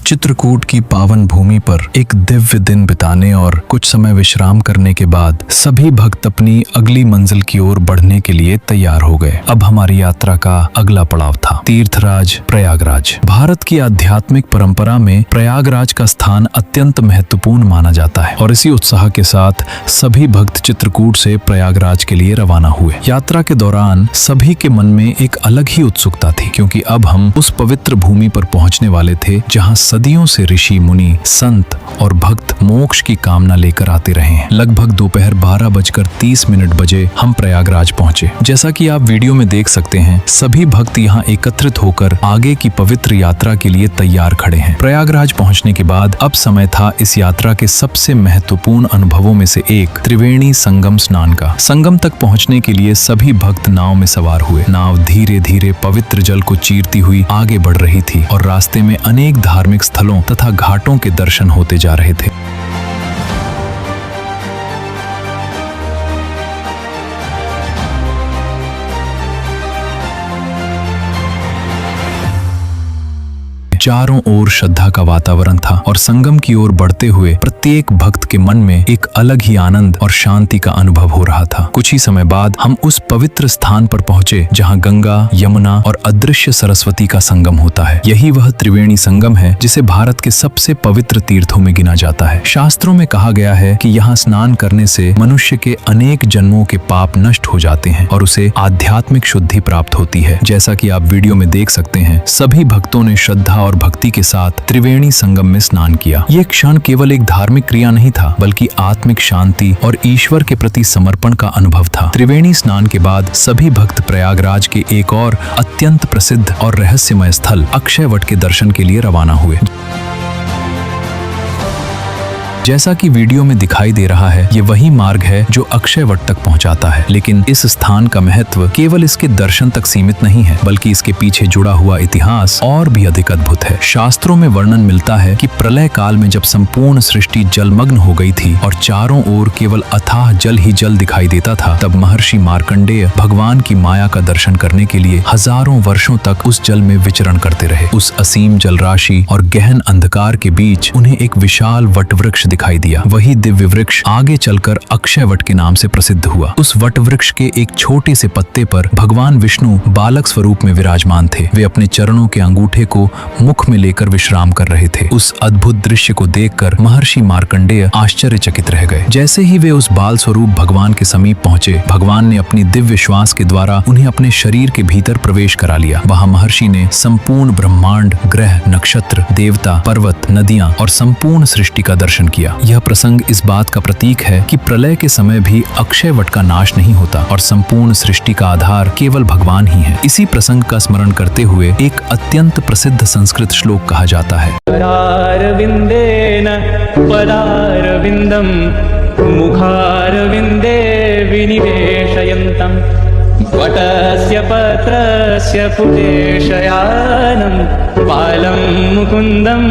चित्रकूट की पावन भूमि पर एक दिव्य दिन बिताने और कुछ समय विश्राम करने के बाद सभी भक्त अपनी अगली मंजिल की ओर बढ़ने के लिए तैयार हो गए। अब हमारी यात्रा का अगला पड़ाव था तीर्थराज प्रयागराज। भारत की आध्यात्मिक परंपरा में प्रयागराज का स्थान अत्यंत महत्वपूर्ण माना जाता है और इसी उत्साह के साथ सभी भक्त चित्रकूट से प्रयागराज के लिए रवाना हुए। यात्रा के दौरान सभी के मन में एक अलग ही उत्सुकता थी, क्योंकि अब हम उस पवित्र भूमि पर पहुंचने वाले थे जहां सदियों से ऋषि मुनि संत और भक्त मोक्ष की कामना लेकर आते रहे हैं। लगभग दोपहर 12:30 बजे हम प्रयागराज पहुंचे। जैसा कि आप वीडियो में देख सकते हैं, सभी भक्त यहाँ एकत्रित होकर आगे की पवित्र यात्रा के लिए तैयार खड़े हैं। प्रयागराज पहुंचने के बाद अब समय था इस यात्रा के सबसे महत्वपूर्ण अनुभवों में से एक त्रिवेणी संगम स्नान का। संगम तक पहुंचने के लिए सभी भक्त नाव में सवार हुए। नाव धीरे धीरे पवित्र जल को चीरती हुई आगे बढ़ रही थी और रास्ते में अनेक धार्मिक स्थलों तथा घाटों के दर्शन होते जा रहे थे। चारों ओर श्रद्धा का वातावरण था और संगम की ओर बढ़ते हुए प्रत्येक भक्त के मन में एक अलग ही आनंद और शांति का अनुभव हो रहा था। कुछ ही समय बाद हम उस पवित्र स्थान पर पहुंचे जहां गंगा, यमुना और अदृश्य सरस्वती का संगम होता है। यही वह त्रिवेणी संगम है जिसे भारत के सबसे पवित्र तीर्थों में गिना जाता है। शास्त्रों में कहा गया है कि यहाँ स्नान करने से मनुष्य के अनेक जन्मों के पाप नष्ट हो जाते हैं और उसे आध्यात्मिक शुद्धि प्राप्त होती है। जैसा कि आप वीडियो में देख सकते हैं, सभी भक्तों ने श्रद्धा और भक्ति के साथ त्रिवेणी संगम में स्नान किया। यह क्षण केवल एक धार्मिक क्रिया नहीं था, बल्कि आत्मिक शांति और ईश्वर के प्रति समर्पण का अनुभव था। त्रिवेणी स्नान के बाद सभी भक्त प्रयागराज के एक और अत्यंत प्रसिद्ध और रहस्यमय स्थल अक्षयवट के दर्शन के लिए रवाना हुए। जैसा कि वीडियो में दिखाई दे रहा है, ये वही मार्ग है जो अक्षयवट तक पहुंचाता है। लेकिन इस स्थान का महत्व केवल इसके दर्शन तक सीमित नहीं है, बल्कि इसके पीछे जुड़ा हुआ इतिहास और भी अधिक अद्भुत है। शास्त्रों में वर्णन मिलता है कि प्रलय काल में जब संपूर्ण सृष्टि जलमग्न हो गई थी और चारों ओर केवल अथाह जल ही जल दिखाई देता था, तब महर्षि मार्कंडेय भगवान की माया का दर्शन करने के लिए हजारों वर्षों तक उस जल में विचरण करते रहे। उस असीम जल राशि और गहन अंधकार के बीच उन्हें एक विशाल वटवृक्ष दिखाई दिया। वही दिव्य वृक्ष आगे चलकर अक्षयवट के नाम से प्रसिद्ध हुआ। उस वटवृक्ष के एक छोटे से पत्ते पर भगवान विष्णु बालक स्वरूप में विराजमान थे। वे अपने चरणों के अंगूठे को मुख में लेकर विश्राम कर रहे थे। उस अद्भुत दृश्य को देखकर महर्षि मार्कंडेय आश्चर्यचकित रह गए। जैसे ही वे उस बाल स्वरूप भगवान के समीप पहुंचे, भगवान ने अपनी दिव्य श्वास के द्वारा उन्हें अपने शरीर के भीतर प्रवेश करा लिया। वहां महर्षि ने संपूर्ण ब्रह्मांड, ग्रह, नक्षत्र, देवता, पर्वत, नदियां और संपूर्ण सृष्टि का दर्शन किया। यह प्रसंग इस बात का प्रतीक है कि प्रलय के समय भी अक्षयवट का नाश नहीं होता और संपूर्ण सृष्टि का आधार केवल भगवान ही है। इसी प्रसंग का स्मरण करते हुए एक अत्यंत प्रसिद्ध संस्कृत श्लोक कहा जाता है। पदारविंदेन पदारविंदम मुखारविंदे विनिवेशयन्तम् वटस्य पत्रस्य पुटे शयानं बालं मुकुन्दं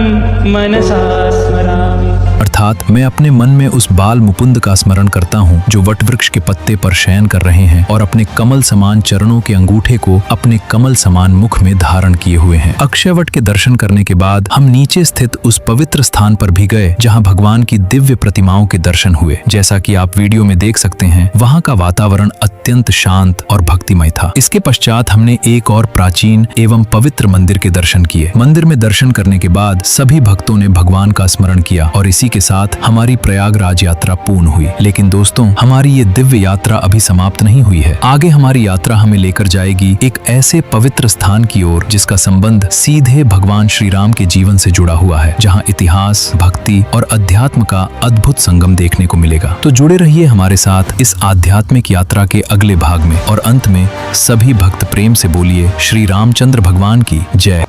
मनसा स्मरामि। अर्थात मैं अपने मन में उस बाल मुकुंद का स्मरण करता हूँ जो वटवृक्ष के पत्ते पर शयन कर रहे हैं और अपने कमल समान चरणों के अंगूठे को अपने कमल समान मुख में धारण किए हुए हैं। अक्षयवट के दर्शन करने के बाद हम नीचे स्थित उस पवित्र स्थान पर भी गए जहाँ भगवान की दिव्य प्रतिमाओं के दर्शन हुए। जैसा कि आप वीडियो में देख सकते हैं, वहाँ का वातावरण अत्यंत शांत और भक्तिमय था। इसके पश्चात हमने एक और प्राचीन एवं पवित्र मंदिर के दर्शन किए। मंदिर में दर्शन करने के बाद सभी भक्तों ने भगवान का स्मरण किया और इसी के साथ हमारी प्रयागराज यात्रा पूर्ण हुई। लेकिन दोस्तों, हमारी ये दिव्य यात्रा अभी समाप्त नहीं हुई है। आगे हमारी यात्रा हमें लेकर जाएगी एक ऐसे पवित्र स्थान की ओर जिसका संबंध सीधे भगवान श्री राम के जीवन से जुड़ा हुआ है, जहां इतिहास, भक्ति और अध्यात्म का अद्भुत संगम देखने को मिलेगा। तो जुड़े रहिए हमारे साथ इस आध्यात्मिक यात्रा के अगले भाग में और अंत में सभी भक्त प्रेम से बोलिए श्री रामचंद्र भगवान की जय।